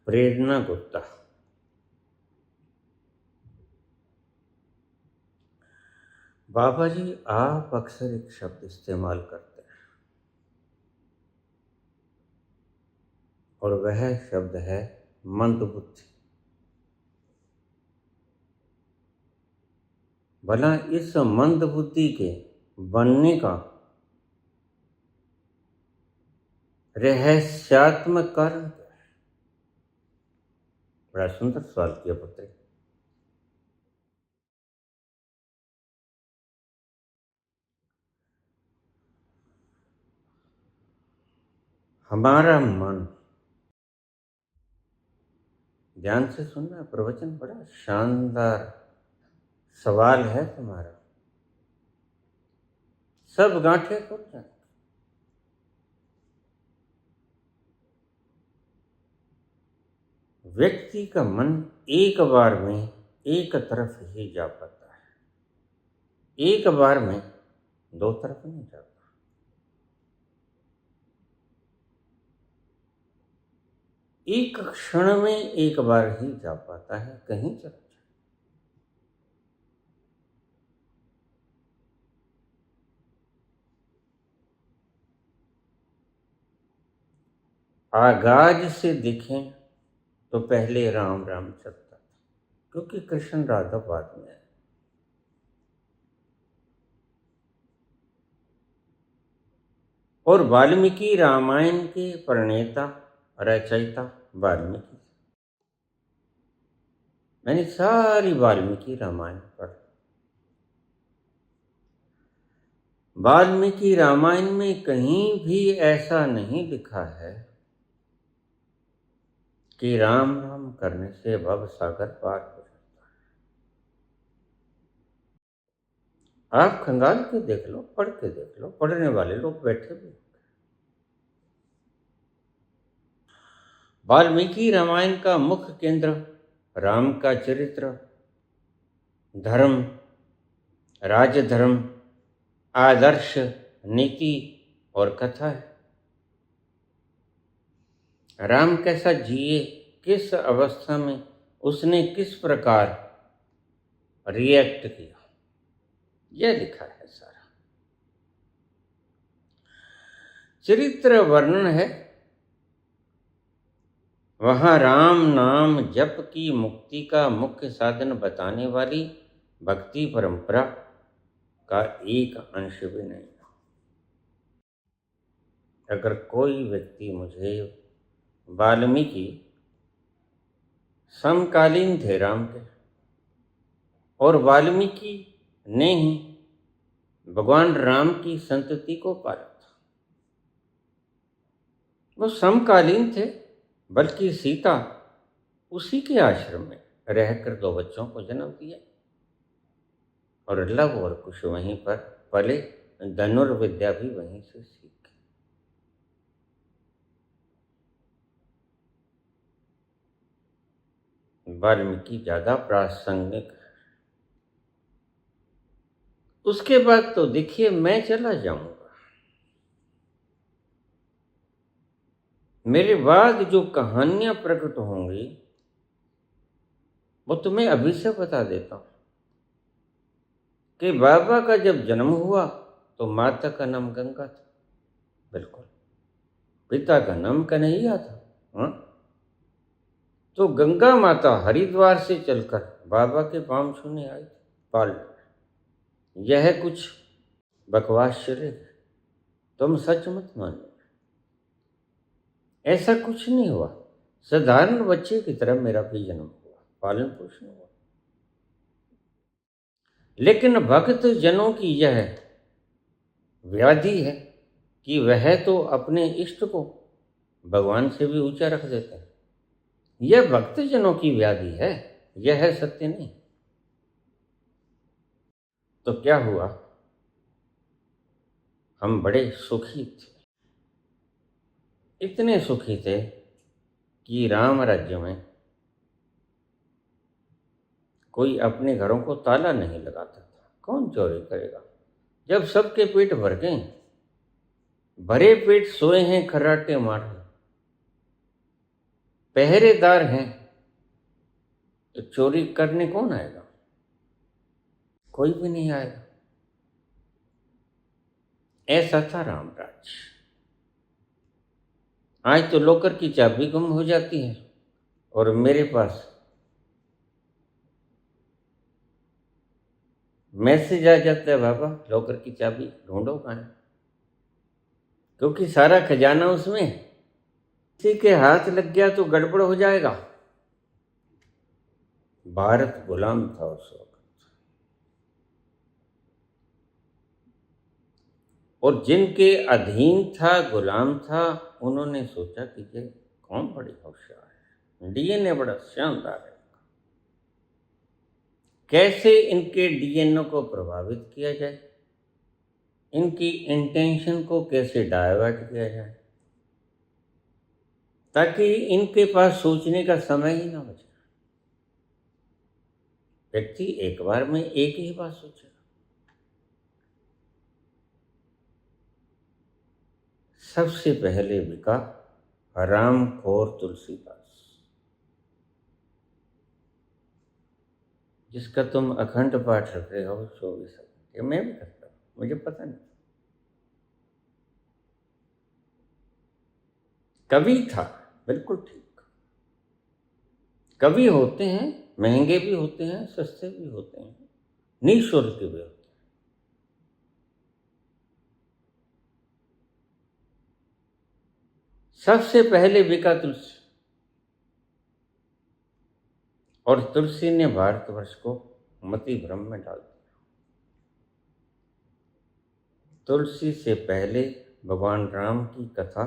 प्रेरणा गुप्ता। बाबा जी, आप अक्सर एक शब्द इस्तेमाल करते हैं और वह शब्द है मंदबुद्धि। भला इस मंदबुद्धि के बनने का रहस्यात्मक कारण क्या है? बड़ा सुंदर सवाल किया पुत्र। हमारा मन, ध्यान से सुनना, प्रवचन बड़ा शानदार सवाल है तुम्हारा। सब गांठें खुल जाए। व्यक्ति का मन एक बार में एक तरफ ही जा पाता है, एक बार में दो तरफ नहीं जाता। एक क्षण में एक बार ही जा पाता है, कहीं चला जाए। आगाज से देखें तो पहले राम राम चलता था, क्योंकि कृष्ण राधा बाद में है। और वाल्मीकि रामायण के प्रणेता रचयिता वाल्मीकि। मैंने सारी वाल्मीकि रामायण पढ़ी। वाल्मीकि रामायण में कहीं भी ऐसा नहीं लिखा है कि राम राम करने से भव सागर पार हो जाता है। आप खंगाल के देख लो, पढ़ के देख लो, पढ़ने वाले लोग बैठे भी। वाल्मीकि रामायण का मुख्य केंद्र राम का चरित्र, धर्म, राजधर्म, आदर्श, नीति और कथा है। राम कैसा जिए, किस अवस्था में उसने किस प्रकार रिएक्ट किया, यह लिखा है सारा। चरित्र वर्णन है। वहां राम नाम जप की मुक्ति का मुख्य साधन बताने वाली भक्ति परंपरा का एक अंश भी नहीं। अगर कोई व्यक्ति मुझे वाल्मीकि समकालीन थे राम के, और वाल्मीकि ने ही भगवान राम की संतति को पाला था, वो समकालीन थे, बल्कि सीता उसी के आश्रम में रहकर दो बच्चों को जन्म दिया और लव और कुश वहीं पर पले, धनुर्विद्या भी वहीं से सीखी। वाल्मीकि ज्यादा प्रासंगिक है। उसके बाद तो देखिए मैं चला जाऊंगा। मेरे बाद जो कहानियां प्रकट होंगी वो तुम्हें अभी से बता देता हूं कि बाबा का जब जन्म हुआ तो माता का नाम गंगा था, बिल्कुल। पिता का नाम कन्हैया था। हाँ? तो गंगा माता हरिद्वार से चलकर बाबा के पांव छूने आई थी पाल। यह कुछ बकवास चले, तुम सच मत मानो। ऐसा कुछ नहीं हुआ। साधारण बच्चे की तरह मेरा भी जन्म हुआ, पालन पोषण हुआ। लेकिन भक्त जनों की यह व्याधि है कि वह तो अपने इष्ट को भगवान से भी ऊंचा रख देते हैं। यह भक्त जनों की व्याधि है, यह है सत्य नहीं। तो क्या हुआ, हम बड़े सुखी थे, इतने सुखी थे कि राम राज्य में कोई अपने घरों को ताला नहीं लगाता था। कौन चोरी करेगा जब सबके पेट भर गए, भरे पेट सोए हैं खर्राटे मार। पहरेदार हैं तो चोरी करने कौन आएगा? कोई भी नहीं आएगा। ऐसा था रामराज। आज तो लॉकर की चाबी गुम हो जाती है और मेरे पास मैसेज आ जाता है, बाबा लॉकर की चाबी ढूंढो कहाँ है, क्योंकि सारा खजाना उसमें है। किसी के हाथ लग गया तो गड़बड़ हो जाएगा। भारत गुलाम था उस वक्त, और जिनके अधीन था, गुलाम था, उन्होंने सोचा कि ये कौन बड़ी होशियार है, डीएनए बड़ा शानदार है, कैसे इनके डीएनए को प्रभावित किया जाए, इनकी इंटेंशन को कैसे डाइवर्ट किया जाए, ताकि इनके पास सोचने का समय ही ना बचे। व्यक्ति एक बार में एक ही बात सोचेगा। सबसे पहले बिका हरामखोर तुलसीदास, जिसका तुम अखंड पाठ रख रहे हो 24 घंटे। मैं भी करता हूँ, मुझे पता नहीं। कवि था, बिल्कुल ठीक। कवि होते हैं, महंगे भी होते हैं, सस्ते भी होते हैं, निःशुल्क भी होते हैं। सबसे पहले बिका तुलसी, और तुलसी ने भारतवर्ष को मति भ्रम में डाल दिया। तुलसी से पहले भगवान राम की कथा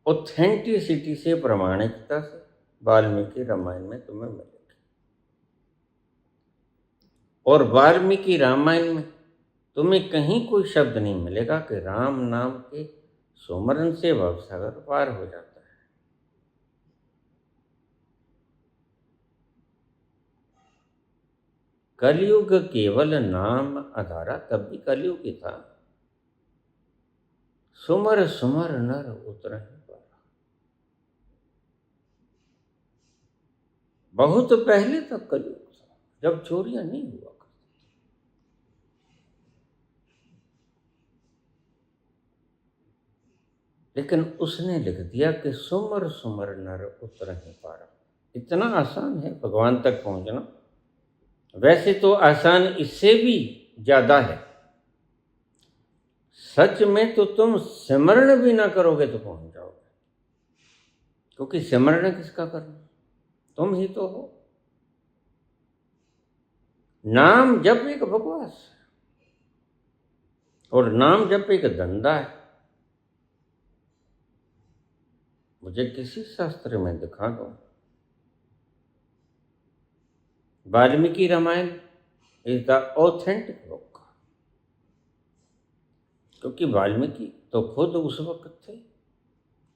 ऑथेंटिसिटी से, प्रामाणिकता से वाल्मीकि रामायण में तुम्हें मिलेगी। और वाल्मीकि रामायण में तुम्हें कहीं कोई शब्द नहीं मिलेगा कि राम नाम के सुमरन से भवसागर पार हो जाता है। कलयुग केवल नाम आधारा, तब भी कलयुग ही था। सुमर सुमर नर उतरहि पारा। बहुत पहले तक कलयुग था, जब चोरियां नहीं हुआ करती। लेकिन उसने लिख दिया कि सुमर सुमर नर उतरहि पारा। इतना आसान है भगवान तक पहुंचना। वैसे तो आसान इससे भी ज्यादा है। सच में तो तुम सिमरण भी ना करोगे तो पहुंच जाओगे, क्योंकि सिमरण किसका करना? तुम ही तो हो। नाम जप एक बकवास है, और नाम जप एक धंधा है। मुझे किसी शास्त्र में दिखा दो Valmiki Ramayana is the authentic book, क्योंकि वाल्मीकि तो खुद उस वक्त थे।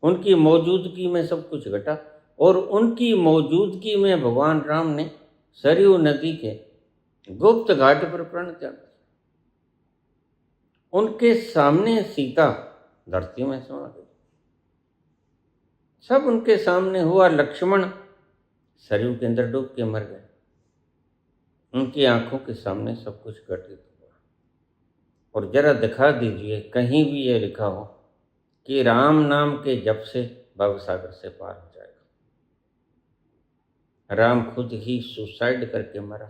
उनकी मौजूदगी में सब कुछ घटा, और उनकी मौजूदगी में भगवान राम ने सरयू नदी के गुप्त घाट पर प्रण त्याग दिया। उनके सामने सीता धरती में समा गई। सब उनके सामने हुआ। लक्ष्मण सरयू के अंदर डूब के मर गए। उनकी आंखों के सामने सब कुछ घटित हुआ। और जरा दिखा दीजिए कहीं भी ये लिखा हो कि राम नाम के जप से भवसागर से पार हो जाएगा। राम खुद ही सुसाइड करके मरा।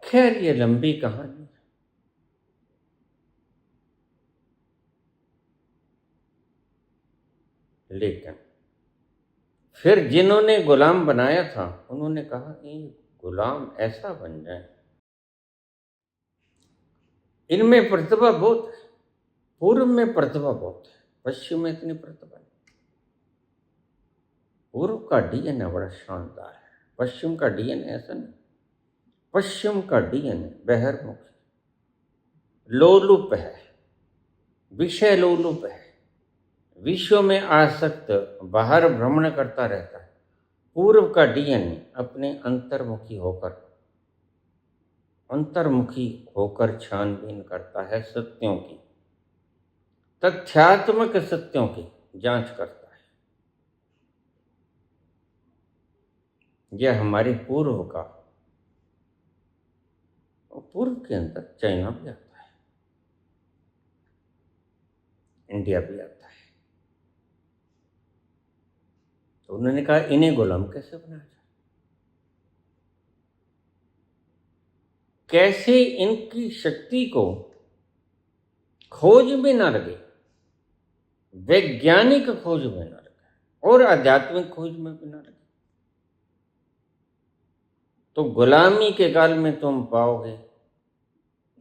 खैर, ये लंबी कहानी है। लेकिन फिर जिन्होंने गुलाम बनाया था, उन्होंने कहा कि गुलाम ऐसा बन जाए, इनमें प्रतिभा बहुत है, पूर्व में प्रतिभा बहुत है, पश्चिम में इतनी प्रतिभा नहीं। पूर्व का डीएनए बड़ा शानदार है, पश्चिम का डीएनए ऐसा नहीं। पश्चिम का डीएनए बहिर्मुखी, लोलुप है, विषय लोलुप है, विश्व में आसक्त, बाहर भ्रमण करता रहता है। पूर्व का डीएनए अपने अंतर्मुखी होकर अंतर्मुखी होकर छानबीन करता है सत्यों की, तथ्यात्मक सत्यों की जांच करता है। यह हमारे पूर्व का, और पूर्व के अंदर चाइना भी आता है, इंडिया भी आता है। तो उन्होंने कहा इन्हें गुलाम कैसे बनाया जाए, कैसे इनकी शक्ति को खोज में ना लगे, वैज्ञानिक खोज में ना लगे और आध्यात्मिक खोज में भी ना लगे। तो गुलामी के काल में तुम पाओगे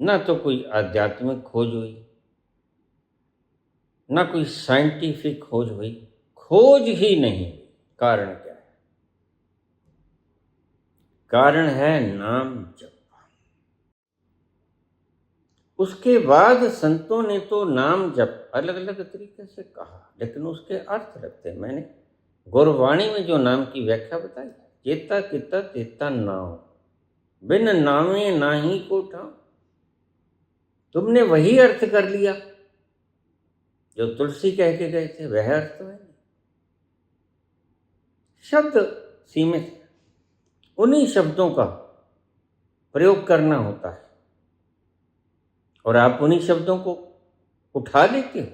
ना तो कोई आध्यात्मिक खोज हुई, ना कोई साइंटिफिक खोज हुई, खोज ही नहीं। कारण क्या है? कारण है नाम जप। उसके बाद संतों ने तो नाम जप अलग अलग तरीके से कहा, लेकिन उसके अर्थ लगते। मैंने गुरवाणी में जो नाम की व्याख्या बताई, चेता किता तेता नाम, बिन नामे नाही को ठाम। तुमने वही अर्थ कर लिया जो तुलसी कह के गए थे, वह अर्थ तो है। शब्द सीमित है, उन्हीं शब्दों का प्रयोग करना होता है और आप उन्हीं शब्दों को उठा लेते हो।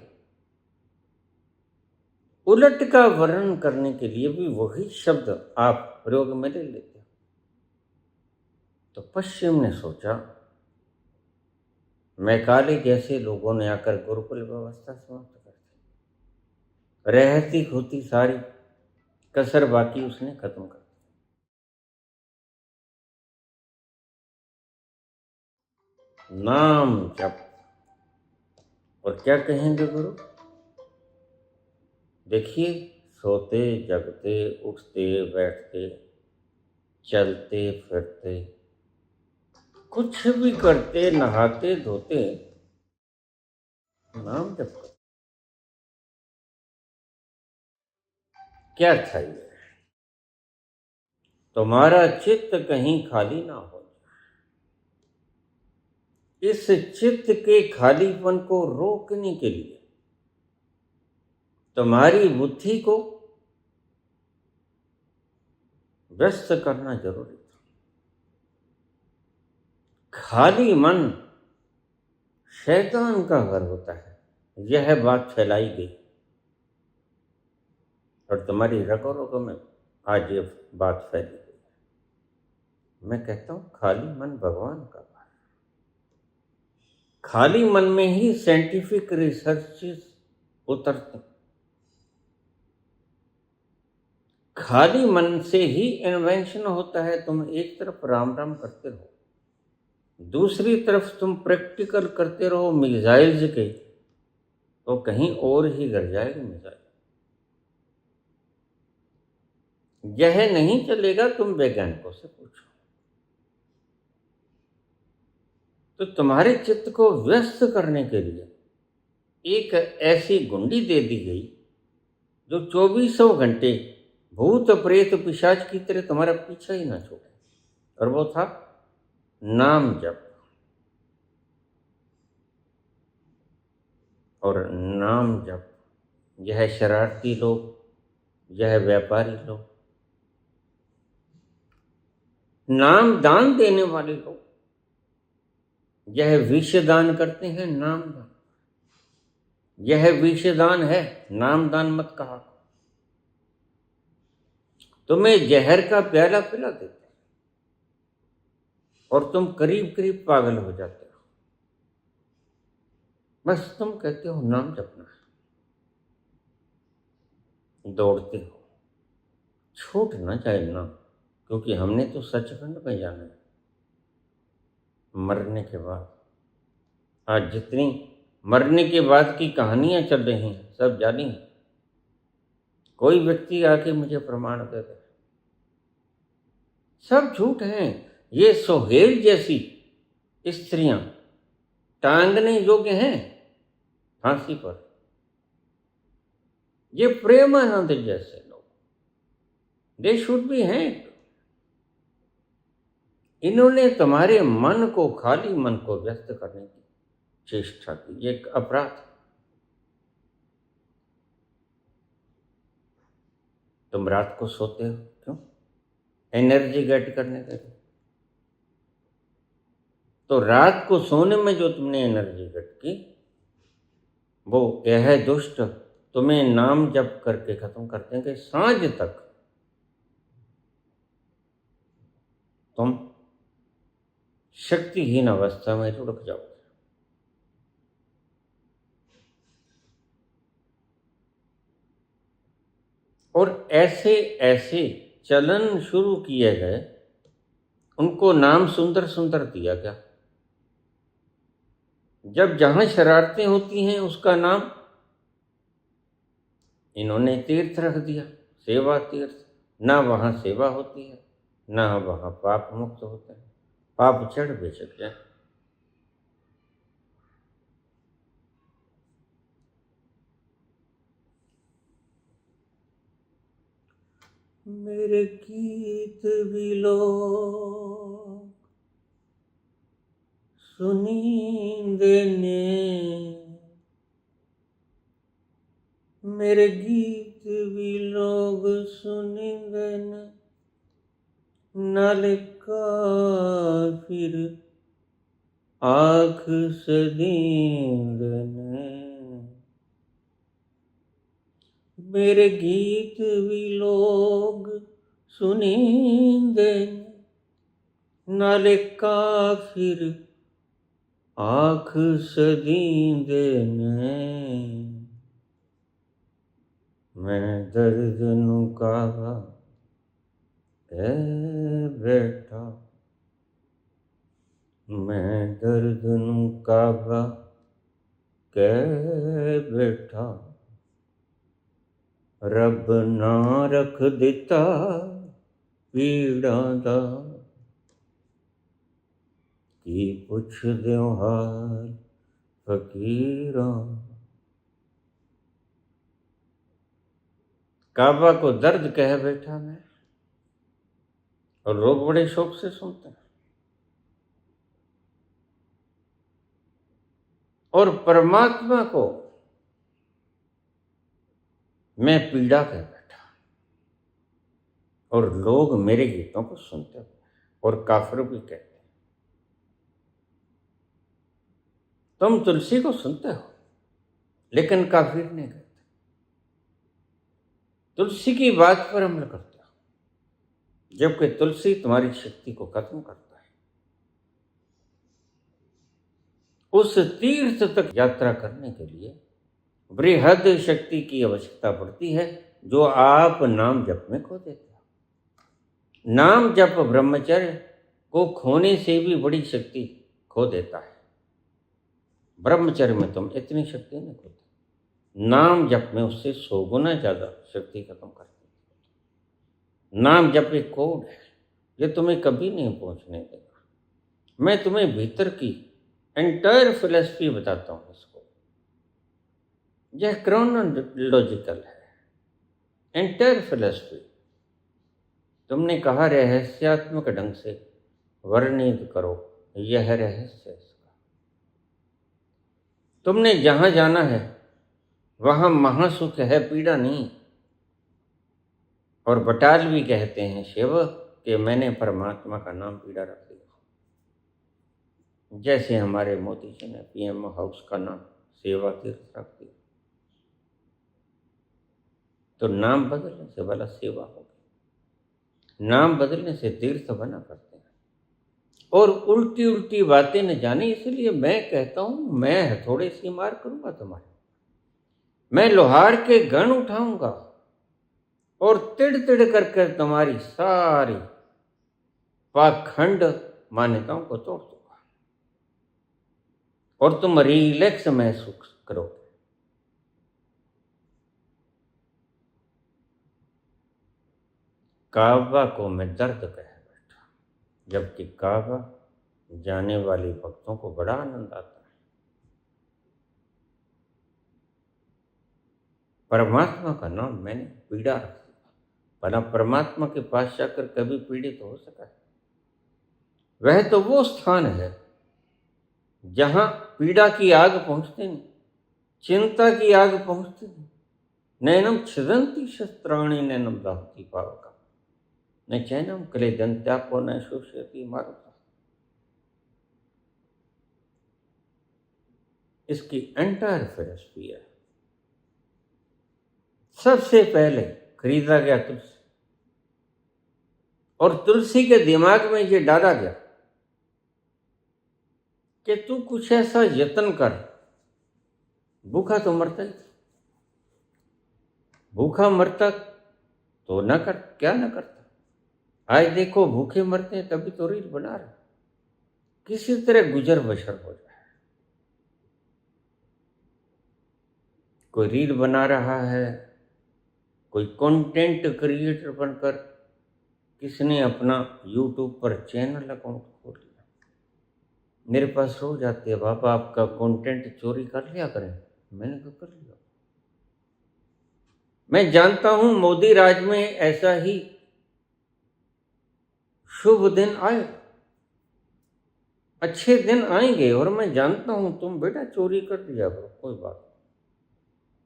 उलट का वर्णन करने के लिए भी वही शब्द आप प्रयोग में ले लेते हो। तो पश्चिम ने सोचा, मैकाले जैसे लोगों ने आकर गुरुकुल व्यवस्था समाप्त कर दी, रहती होती सारी कसर बाकी उसने खत्म कर दी। नाम जप। और क्या कहेंगे गुरु? देखिए, सोते जगते उठते बैठते चलते फिरते कुछ भी करते, नहाते धोते, नाम जप करो। क्या चाहिए? तुम्हारा चित्त कहीं खाली ना हो। इस चित्त के खालीपन को रोकने के लिए तुम्हारी बुद्धि को व्यस्त करना जरूरी था। खाली मन शैतान का घर होता है, यह बात फैलाई गई और तुम्हारी रगों रगों में आज ये बात फैली गई। मैं कहता हूं खाली मन भगवान का घर। खाली मन में ही साइंटिफिक रिसर्च उतरते, खाली मन से ही इन्वेंशन होता है। तुम एक तरफ राम राम करते रहो, दूसरी तरफ तुम प्रैक्टिकल करते रहो मिसाइल्स के, तो कहीं और ही गिर जाएगी मिसाइल। यह नहीं चलेगा, तुम वैज्ञानिकों से पूछो। तो तुम्हारे चित्त को व्यस्त करने के लिए एक ऐसी गुंडी दे दी गई जो 24 घंटे भूत प्रेत पिशाच की तरह तुम्हारा पीछा ही ना छोड़े, और वो था नाम जप। और नाम जप, यह शरारती लोग, यह व्यापारी लोग, नाम दान देने वाले लोग, यह विषदान करते हैं, नाम दान। यह विषदान है, नाम दान मत कहा। तुम्हें जहर का प्याला पिला देते और तुम करीब करीब पागल हो जाते हो। बस तुम कहते हो नाम जपना है, दौड़ते हो। छूट ना जाए ना, क्योंकि हमने तो सचखंड में जाना है। मरने के बाद, आज जितनी मरने के बाद की कहानियां चल रही हैं सब जानी है। कोई व्यक्ति आके मुझे प्रमाण दे दे, सब झूठ हैं। ये सोहेल जैसी स्त्रियां टांगने योग्य हैं फांसी पर। ये प्रेमानंद जैसे लोग, दे शुड बी हैंग। इन्होंने तुम्हारे मन को, खाली मन को व्यस्त करने की चेष्टा की। ये एक अपराध है। तुम रात को सोते हो क्यों? एनर्जी गेट करने के लिए। तो रात को सोने में जो तुमने एनर्जी गेट की, वो यह दुष्ट तुम्हें नाम जप करके खत्म कर देंगे। सांझ तक तुम शक्तिहीन अवस्था में रुक जाओगे। और ऐसे ऐसे चलन शुरू किए गए, उनको नाम सुंदर सुंदर दिया गया। जब जहां शरारतें होती हैं उसका नाम इन्होंने तीर्थ रख दिया, सेवा तीर्थ। ना वहां सेवा होती है, ना वहां पाप मुक्त होते हैं। पाप चढ़ बेचक जाए। मेरे गीत भी लोग सुनींदे ने, मेरे गीत भी लोग सुनींदे ने, नाले काफिर आँख से दींद ने। मेरे गीत भी लोग सुनींदे ने, नाले काफिर आँख से दींद ने। मैं दर्द नू कावा ए बेटा, मैं दर्द नू कावा कै बेटा, रब ना रख दिता पीड़ा दा, की पुछ दियो हाल फकीरां। काबा को दर्द कह बैठा मैं, और लोग बड़े शौक से सुनते हैं। और परमात्मा को मैं पीड़ा कह बैठा, और लोग मेरे गीतों को सुनते हैं और काफिर भी कहते हैं। तुम तुलसी को सुनते हो लेकिन काफिर नहीं कहते। तुलसी की बात पर अमल करते हो, जबकि तुलसी तुम्हारी शक्ति को खत्म करता है। उस तीर्थ तक यात्रा करने के लिए बृहद शक्ति की आवश्यकता पड़ती है, जो आप नाम जप में खो देते हो। नाम जप ब्रह्मचर्य को खोने से भी बड़ी शक्ति खो देता है। ब्रह्मचर्य में तुम इतनी शक्ति नहीं खोते, नाम जप में उससे 100 गुना ज्यादा शक्ति खत्म कर देती। नाम जप एक कोड है, ये तुम्हें कभी नहीं पहुंचने देगा। मैं तुम्हें भीतर की एंटायर फिलॉसफी बताता हूं इसको। यह क्रोनोलॉजिकल है, एंटायर फिलॉसफी। तुमने कहा रहस्यात्मक ढंग से वर्णित करो, यह रहस्य इसका। तुमने जहां जाना है वहां महासुख है, पीड़ा नहीं। और बटाल भी कहते हैं शिव कि मैंने परमात्मा का नाम पीड़ा रख दिया। जैसे हमारे मोदी जी ने पीएम हाउस का नाम सेवा तीर्थ रख दिया, तो नाम बदलने से भला सेवा होगी, नाम बदलने से तीर्थ बना करते हैं। और उल्टी उल्टी बातें न जाने, इसलिए मैं कहता हूं मैं हथौड़े से मार करूंगा तुम्हारे, मैं लोहार के गण उठाऊंगा और तिड़ तिड़ करके तुम्हारी सारी पाखंड मान्यताओं को तोड़ दूंगा और तुम रिलैक्स महसूस करोगे। काबा को मैं दर्द कह बैठा, जबकि काबा जाने वाले भक्तों को बड़ा आनंद आता है। परमात्मा का नाम मैंने पीड़ा रख दिया। भला परमात्मा के पास जाकर कभी पीड़ित हो सका है? वह तो वो स्थान है जहां पीड़ा की आग पहुंचते नहीं, चिंता की आग पहुंचते नहीं। नैनम छिदंती शस्त्राणि नैनम दाहती पावका न चैनम क्लेदंत्यापो न शोषयति मारुता। इसकी एंटायर फिलॉसफी है। सबसे पहले खरीदा गया तुलसी, और तुलसी के दिमाग में ये डाला गया कि तू कुछ ऐसा यत्न कर, भूखा तो मरता ही, भूखा मरता तो न कर, क्या न करता। आज देखो भूखे मरते हैं तभी तो रील बना रहे, किसी तरह गुजर बसर हो जाए। कोई रील बना रहा है, कोई कंटेंट क्रिएटर बनकर किसने अपना यूट्यूब पर चैनल अकाउंट खोल लिया। मेरे पास रोज आते हैं, बाबा आपका कंटेंट चोरी कर लिया करें। मैंने तो कर लिया। मैं जानता हूं मोदी राज में ऐसा ही शुभ दिन आए, अच्छे दिन आएंगे, और मैं जानता हूं तुम बेटा चोरी कर दिया करो, कोई बात,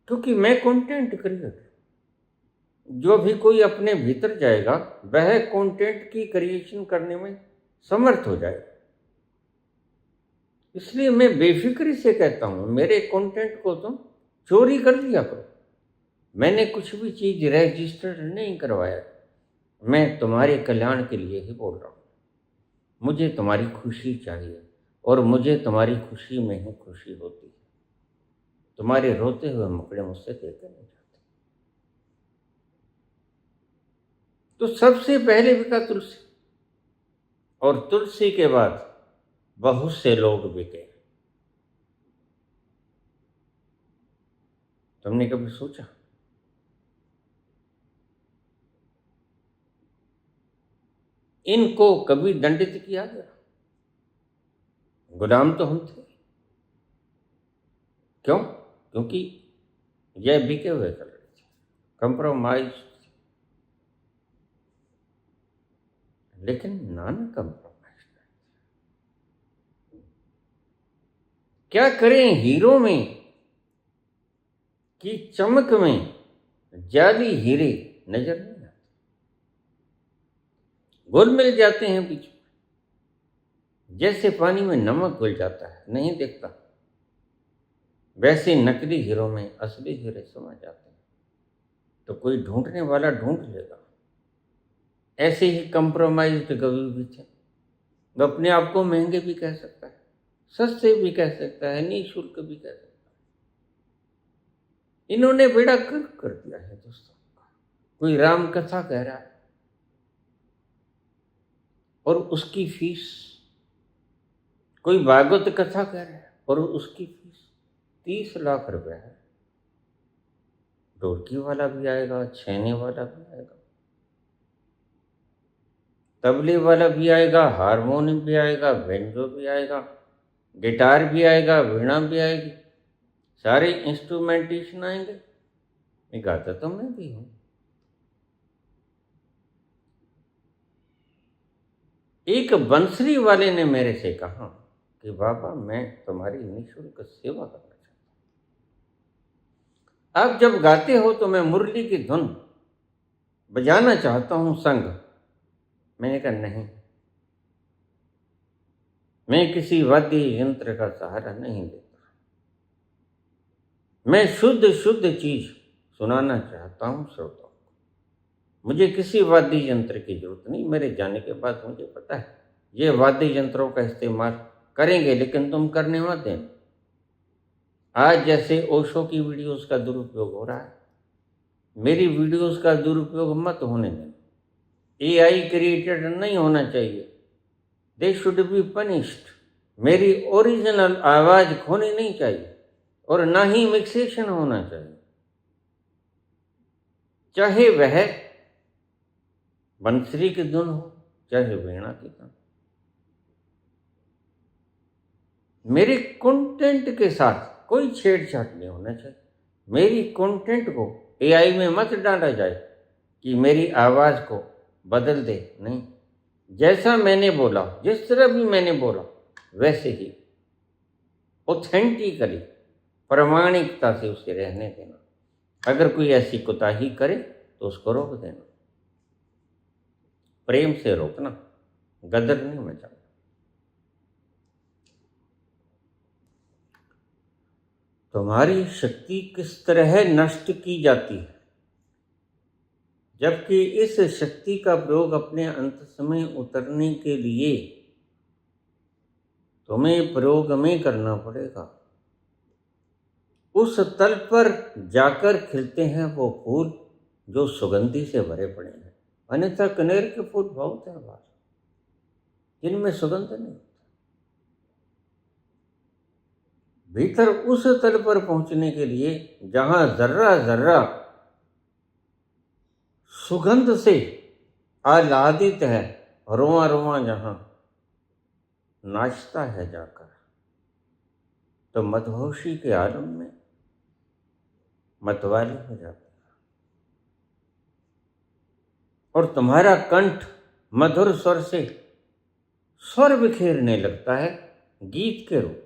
क्योंकि मैं कंटेंट क्रिएटर। जो भी कोई अपने भीतर जाएगा वह कंटेंट की क्रिएशन करने में समर्थ हो जाएगा। इसलिए मैं बेफिक्री से कहता हूं मेरे कंटेंट को तुम चोरी कर लिया करो। मैंने कुछ भी चीज रजिस्टर्ड नहीं करवाया, मैं तुम्हारे कल्याण के लिए ही बोल रहा हूं। मुझे तुम्हारी खुशी चाहिए, और मुझे तुम्हारी खुशी में ही खुशी होती है। तुम्हारे रोते हुए मुखड़े मुझसे देखे नहीं जाते। तो सबसे पहले बिका तुलसी, और तुलसी के बाद बहुत से लोग बिके। तुमने कभी सोचा? इनको कभी दंडित किया गया? गुलाम तो हम थे। क्यों? क्योंकि यह बिके हुए कर रहे थे, कंप्रोमाइज। लेकिन नाना कंप्रोमाइज। क्या करें, हीरो में की चमक में जाली हीरे नजर नहीं आते, घुल मिल जाते हैं बीच में, जैसे पानी में नमक घुल जाता है, नहीं दिखता, वैसे नकली हीरो में असली हीरे समा जाते हैं। तो कोई ढूंढने वाला ढूंढ लेगा। ऐसे ही कंप्रोमाइज्ड कवि भी थे। वो अपने आप को महंगे भी कह सकता है, सस्ते भी कह सकता है, निःशुल्क भी कह सकता है। इन्होंने बेड़ा गर्क कर दिया है दोस्तों। कोई राम कथा कह रहा है और उसकी फीस, कोई भागवत कथा कह रहा है और उसकी फीस 30 लाख रुपए है। ढोलकी वाला भी आएगा, छेने वाला भी आएगा, तबले वाला भी आएगा, हारमोनियम भी आएगा, बेंजो भी आएगा, गिटार भी आएगा, वीणा भी आएगी, सारे इंस्ट्रूमेंटेशन आएंगे। मैं गाता तो मैं भी हूं। एक बंसरी वाले ने मेरे से कहा कि बाबा मैं तुम्हारी निःशुल्क सेवा करना चाहता हूं। आप जब गाते हो तो मैं मुरली की धुन बजाना चाहता हूं संग। मैंने कहा नहीं, मैं किसी वाद्य यंत्र का सहारा नहीं लेता। मैं शुद्ध शुद्ध चीज सुनाना चाहता हूं श्रोताओं को। मुझे किसी वाद्य यंत्र की जरूरत नहीं। मेरे जाने के बाद मुझे पता है ये वाद्य यंत्रों का इस्तेमाल करेंगे, लेकिन तुम करने मत देना। आज जैसे ओशो की वीडियोस का दुरुपयोग हो रहा है, मेरी वीडियोस का दुरुपयोग मत होने देना। AI क्रिएटेड नहीं होना चाहिए, दे शुड बी पनिश्ड। मेरी ओरिजिनल आवाज खोनी नहीं चाहिए, और ना ही मिक्सेशन होना चाहिए, चाहे वह बंसरी की धुन हो चाहे वीणा की धुन। मेरे कंटेंट के साथ कोई छेड़छाड़ नहीं होना चाहिए। मेरी कंटेंट को AI में मत डाला जाए कि मेरी आवाज को बदल दे, नहीं। जैसा मैंने बोला, जिस तरह भी मैंने बोला, वैसे ही ऑथेंटिकली प्रामाणिकता से उसे रहने देना। अगर कोई ऐसी कोताही करे तो उसको रोक देना, प्रेम से रोकना, गदर नहीं मचाना। तुम्हारी शक्ति किस तरह नष्ट की जाती है, जबकि इस शक्ति का प्रयोग अपने अंत समय उतरने के लिए तुम्हें प्रयोग में करना पड़ेगा। उस तल पर जाकर खिलते हैं वो फूल जो सुगंधि से भरे पड़े हैं, अन्यथा कनेर के फूल बहुत हैं बाहर, जिनमें सुगंध नहीं। भीतर उस तल पर पहुंचने के लिए जहां जर्रा जर्रा सुगंध से आह्लादित है, रोआ रोआ जहां नाचता है जाकर, तो मदहोशी के आलम में मतवाली हो जाती है और तुम्हारा कंठ मधुर स्वर से स्वर बिखेरने लगता है गीत के रूप में।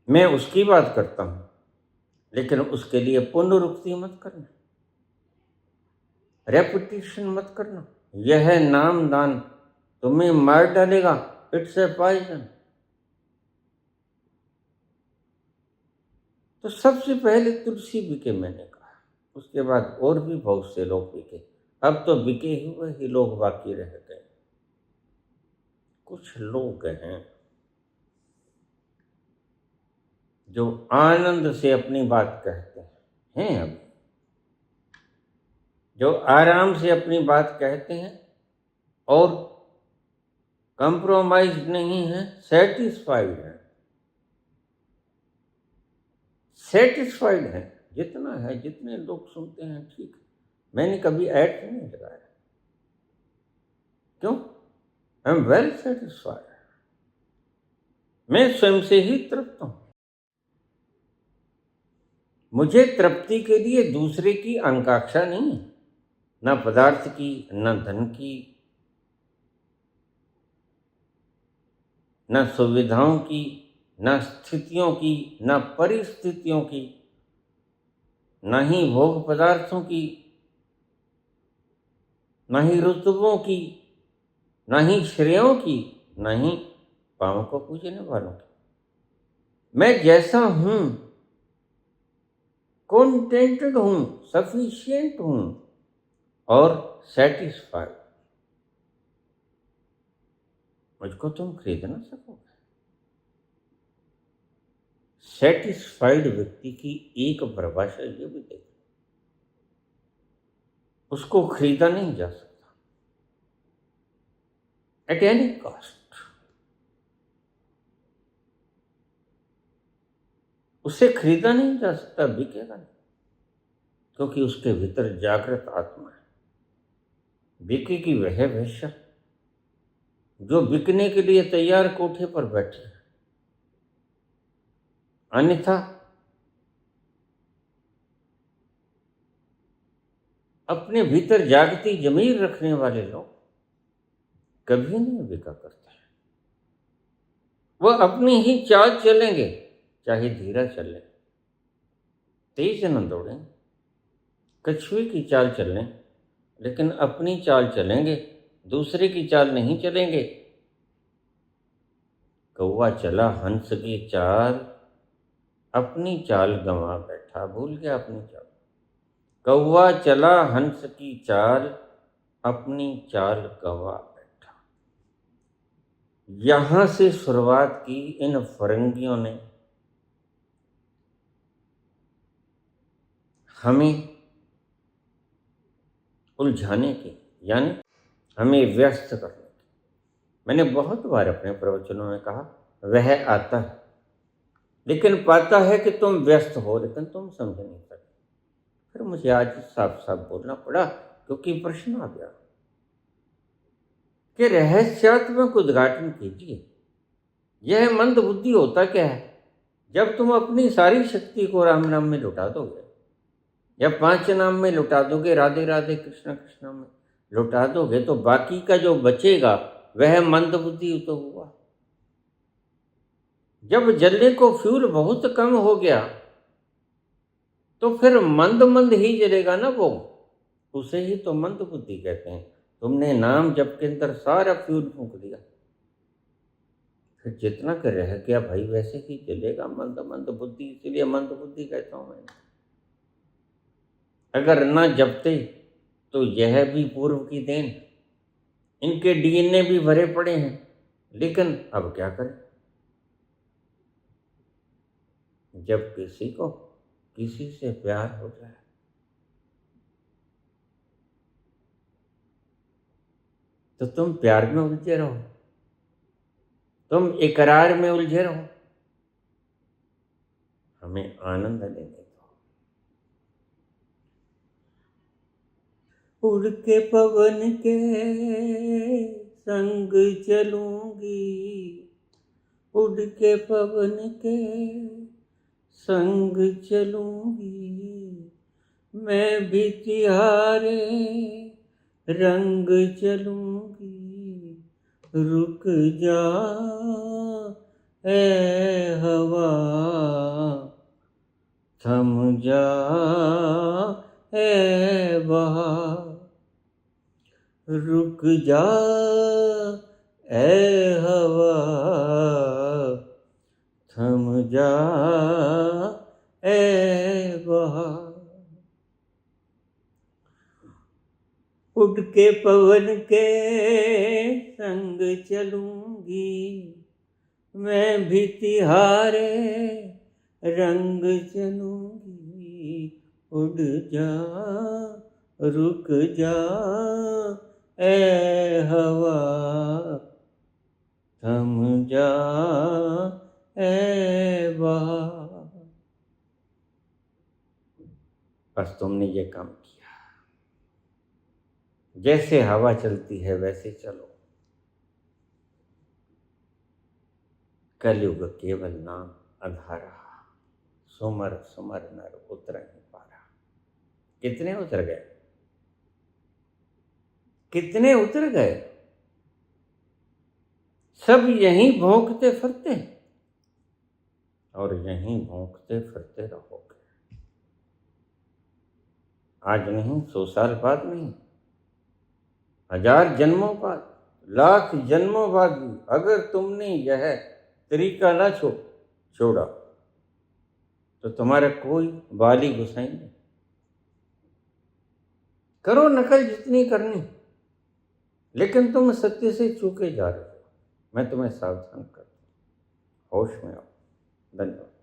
मैं उसकी बात करता हूं, लेकिन उसके लिए पुनरुक्ति मत करना, रेपिटेशन मत करना। यह नाम दान तुम्हें मार डालेगा, इट्स ए पॉइजन। तो सबसे पहले तुलसी बिके मैंने कहा, उसके बाद और भी बहुत से लोग बिके। अब तो बिके हुए ही लोग बाकी रह गए। कुछ लोग हैं जो आनंद से अपनी बात कहते हैं, अभी जो आराम से अपनी बात कहते हैं और कंप्रोमाइज नहीं है, सेटिस्फाइड है। सेटिस्फाइड है, जितना है, जितने लोग सुनते हैं ठीक है। मैंने कभी ऐड नहीं लगाया, क्यों? I am well satisfied. मैं स्वयं से ही तृप्त हूं। मुझे तृप्ति के लिए दूसरे की आकांक्षा नहीं है, ना पदार्थ की, ना धन की, ना सुविधाओं की, ना स्थितियों की, ना परिस्थितियों की, ना ही भोग पदार्थों की, ना ही रुतबों की, ना ही श्रेयों की, ना ही पांव को पूजने वालों की। मैं जैसा हूं, कॉन्टेंटेड हूं, सफिशिएंट हूं और सेटिस्फाइड। मुझको तुम खरीद ना सकोगे। सेटिस्फाइड व्यक्ति की एक परिभाषा ये भी देखो, उसको खरीदा नहीं जा सकता एट एनी कॉस्ट। उसे खरीदा नहीं जा सकता, बिकेगा नहीं, क्योंकि उसके भीतर जागृत आत्मा है। बिकेगी वह वेश्या जो बिकने के लिए तैयार कोठे पर बैठी है, अन्यथा अपने भीतर जागती जमीर रखने वाले लोग कभी नहीं बिका करते हैं। वह अपनी ही चाल चलेंगे, चाहे धीरा चले, तेज न दौड़ें, कछुए की चाल चलें, लेकिन अपनी चाल चलेंगे, दूसरे की चाल नहीं चलेंगे। कौवा चला हंस की चाल, अपनी चाल गंवा बैठा, भूल गया अपनी चाल। कौवा चला हंस की चाल, अपनी चाल गंवा बैठा। यहां से शुरुआत की इन फरंगियों ने हमें उलझाने की, यानी हमें व्यस्त करने की। मैंने बहुत बार अपने प्रवचनों में कहा, वह आता है लेकिन पाता है कि तुम व्यस्त हो, लेकिन तुम समझ नहीं सकते। फिर मुझे आज साफ साफ बोलना पड़ा, क्योंकि प्रश्न आ गया कि रहस्यात्मक उद्घाटन कीजिए। यह मंद बुद्धि होता क्या है? जब तुम अपनी सारी शक्ति को राम नाम में लुटा दोगे या 5 नाम में लुटा दोगे, राधे राधे कृष्णा कृष्णा में, लुटा दोगे तो बाकी का जो बचेगा वह मंदबुद्धि तो हुआ। जब जलने को फ्यूल बहुत कम हो गया तो फिर मंद मंद ही जलेगा ना वो, उसे ही तो मंद बुद्धि कहते हैं। तुमने नाम जप के अंदर सारा फ्यूल फूंक दिया, फिर जितना कर रह गया भाई वैसे ही जलेगा मंद मंद बुद्धि, इसलिए मंद बुद्धि कहता हूं मैं। अगर ना जपते तो यह भी पूर्व की देन, इनके डीएनए भी भरे पड़े हैं, लेकिन अब क्या करें। जब किसी को किसी से प्यार हो जाए तो तुम प्यार में उलझे रहो, तुम इकरार में उलझे रहो, हमें आनंद लेने दो। उड़ के पवन के संग चलूंगी, उड़ के पवन के संग चलूंगी, मैं भी तिहारे रंग चलूंगी, रुक जा ए हवा, थम जा ए बहार, रुक जा ए हवा, थम जा ए बहार। उड़ के पवन के संग चलूंगी, मैं भी तिहारे रंग चलूंगी, उड़ जा रुक जा ए हवा, थम जा ए बहार। बस तुमने ये काम किया, जैसे हवा चलती है वैसे चलो। कलयुग केवल नाम अंधारा, सुमर सुमर नर उतर नहीं पारा। कितने उतर गए, कितने उतर गए, सब यहीं भौंकते फिरते और यहीं भौंकते फिरते रहोगे। आज नहीं, 100 साल बाद नहीं, 1000 जन्मों बाद, लाख जन्मों बाद भी अगर तुमने यह तरीका ना छोड़ा तो तुम्हारा कोई बाली गुसाई नहीं। करो नकल जितनी करनी, लेकिन तुम सत्य से चूके जा रहे हो। मैं तुम्हें सावधान करता हूं, होश में आओ। धन्यवाद।